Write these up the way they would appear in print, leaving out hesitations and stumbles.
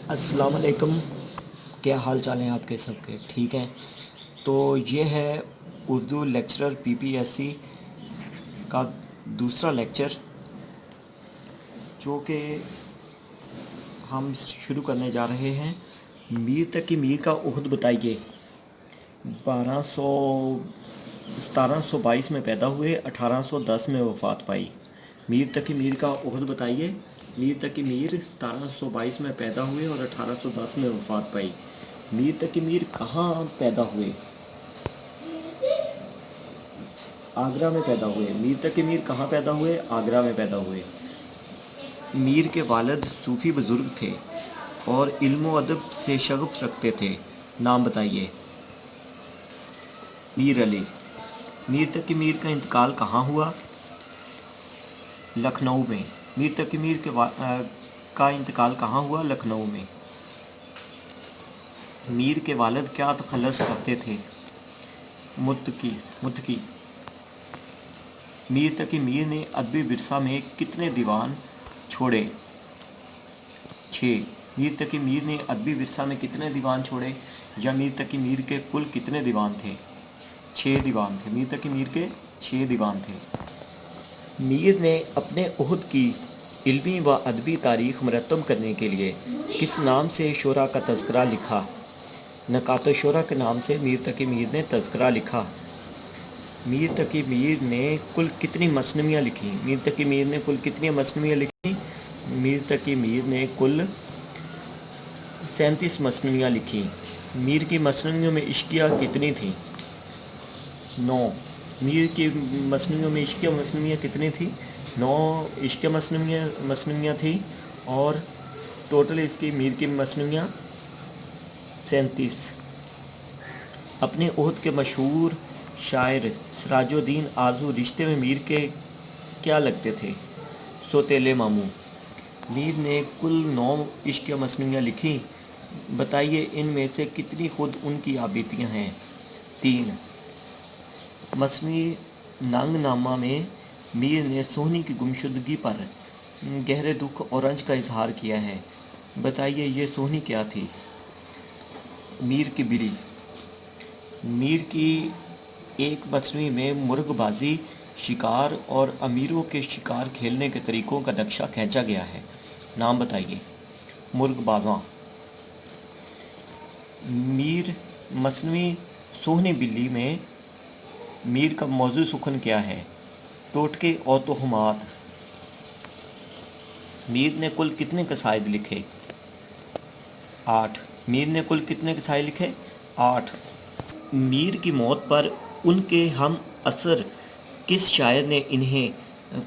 السلام علیکم، کیا حال چال ہیں آپ کے سب کے؟ ٹھیک ہیں؟ تو یہ ہے اردو لیکچرر پی پی ایس سی کا دوسرا لیکچر، جو کہ ہم شروع کرنے جا رہے ہیں۔ میر تقی میر کا عہد بتائیے۔ 1722 میں پیدا ہوئے، 1810 میں وفات پائی۔ میر تقی میر کا عہد بتائیے۔ میر تقی میر 1722 میں پیدا ہوئے اور 1810 میں وفات پائی۔ میر تقی میر کہاں پیدا ہوئے؟ آگرہ میں پیدا ہوئے۔ میر تقی میر کہاں پیدا ہوئے؟ آگرہ میں پیدا ہوئے۔ میر کے والد صوفی بزرگ تھے اور علم و ادب سے شغف رکھتے تھے۔ نام بتائیے۔ میر علی۔ میر تقی میر کا انتقال کہاں ہوا؟ لکھنؤ میں۔ میر تقی میر کا انتقال کہاں ہوا؟ لکھنؤ میں۔ میر کے والد کیا تخلص کرتے تھے؟ متقی۔ میر تقی میر نے ادبی ورثہ میں کتنے دیوان چھوڑے؟ 6۔ میر تقی میر نے ادبی ورثہ میں کتنے دیوان چھوڑے، یا میر تقی میر کے کل کتنے دیوان تھے؟ 6 دیوان تھے۔ میر تقی میر کے 6 دیوان تھے۔ میر نے اپنے عہد کی علمی و ادبی تاریخ مرتب کرنے کے لیے کس نام سے شعراء کا تذکرہ لکھا؟ نکات الشعراء کے نام سے میر تقی میر نے تذکرہ لکھا۔ میر تقی میر نے کل کتنی مثنویاں لکھیں؟ میر تقی میر نے کل کتنی مثنویاں لکھیں؟ میر تقی میر نے کل 37 مثنویاں لکھیں۔ میر کی مثنویوں میں اشکیہ کتنی تھیں؟ 9۔ میر کی مثنویوں میں اشکیہ مثنویاں کتنی تھیں؟ 9 اشکیہ مثنویاں تھیں، اور ٹوٹل اس کی میر کی مثنویاں 37۔ اپنے عہد کے مشہور شاعر سراج الدین آرزو رشتے میں میر کے کیا لگتے تھے؟ سوتیلے ماموں۔ میر نے کل 9 اشکیہ مثنویاں لکھیں۔ بتائیے ان میں سے کتنی خود ان کی آبیتیاں ہیں؟ 3۔ مثنوی ننگ نامہ میں میر نے سوہنی کی گمشدگی پر گہرے دکھ اور رنج کا اظہار کیا ہے۔ بتائیے یہ سوہنی کیا تھی؟ میر کی بلی۔ میر کی ایک مثنوی میں مرغ بازی، شکار اور امیروں کے شکار کھیلنے کے طریقوں کا نقشہ کھینچا گیا ہے۔ نام بتائیے۔ مرغ بازاں۔ میر مثنوی سوہنی بلی میں میر کا موضوع سخن کیا ہے؟ ٹوٹکے اور تہمات۔ میر نے کل کتنے قصائد لکھے؟ 8۔ میر نے کل کتنے قصائد لکھے؟ 8۔ میر کی موت پر ان کے ہم عصر کس شاعر نے انہیں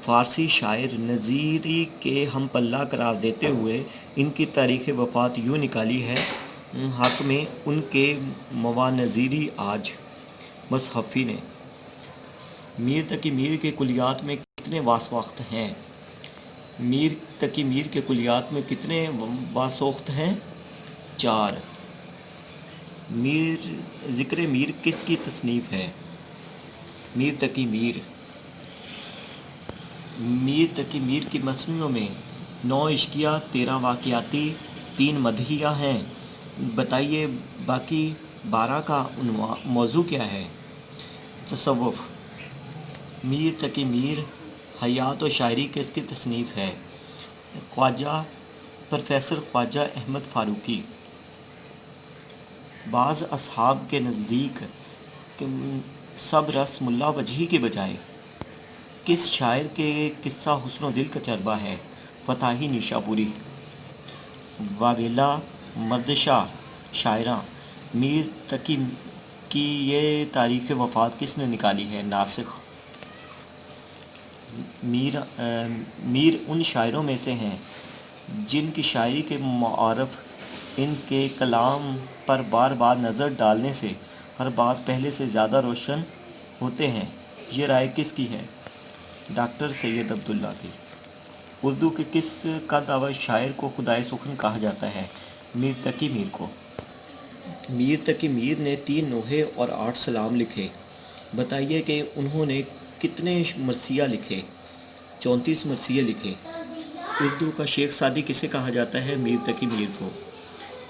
فارسی شاعر نظیری کے ہم پلہ قرار دیتے ہوئے ان کی تاریخ وفات یوں نکالی ہے: حق میں ان کے مواں نظیری آج مصحفی نے۔ میر تقی میر کے کلیات میں کتنے واسوقت ہیں؟ میر تقی میر کے کلیات میں کتنے واسوقت ہیں؟ 4۔ ذکر میر کس کی تصنیف ہے؟ میر تقی میر۔ میر تقی میر کی مثنویوں میں 9 اشکیہ، 13 واقعاتی، 3 مدحیہ ہیں۔ بتائیے باقی 12 کا موضوع کیا ہے؟ تصوف۔ میر تقی میر حیات و شاعری کس کی تصنیف ہے؟ خواجہ پروفیسر خواجہ احمد فاروقی۔ بعض اصحاب کے نزدیک سب رس ملا وجہی کے بجائے کس شاعر کے قصہ حسن و دل کا چربہ ہے؟ فتحی نیشاپوری۔ واویلا مدشاہ شاعراں میر تقی کی یہ تاریخ وفات کس نے نکالی ہے؟ ناسخ۔ میر ان شاعروں میں سے ہیں جن کی شاعری کے معارف ان کے کلام پر بار بار نظر ڈالنے سے ہر بات پہلے سے زیادہ روشن ہوتے ہیں۔ یہ رائے کس کی ہے؟ ڈاکٹر سید عبداللہ کی۔ اردو کے کس کد شاعر کو خدائے سخن کہا جاتا ہے؟ میر تقی میر کو۔ میر تقی میر نے 3 نوحے اور 8 سلام لکھے۔ بتائیے کہ انہوں نے کتنے مرثیہ لکھے؟ 34 مرثیے لکھے۔ اردو کا شیخ سعدی کسے کہا جاتا ہے؟ میر تقی میر کو۔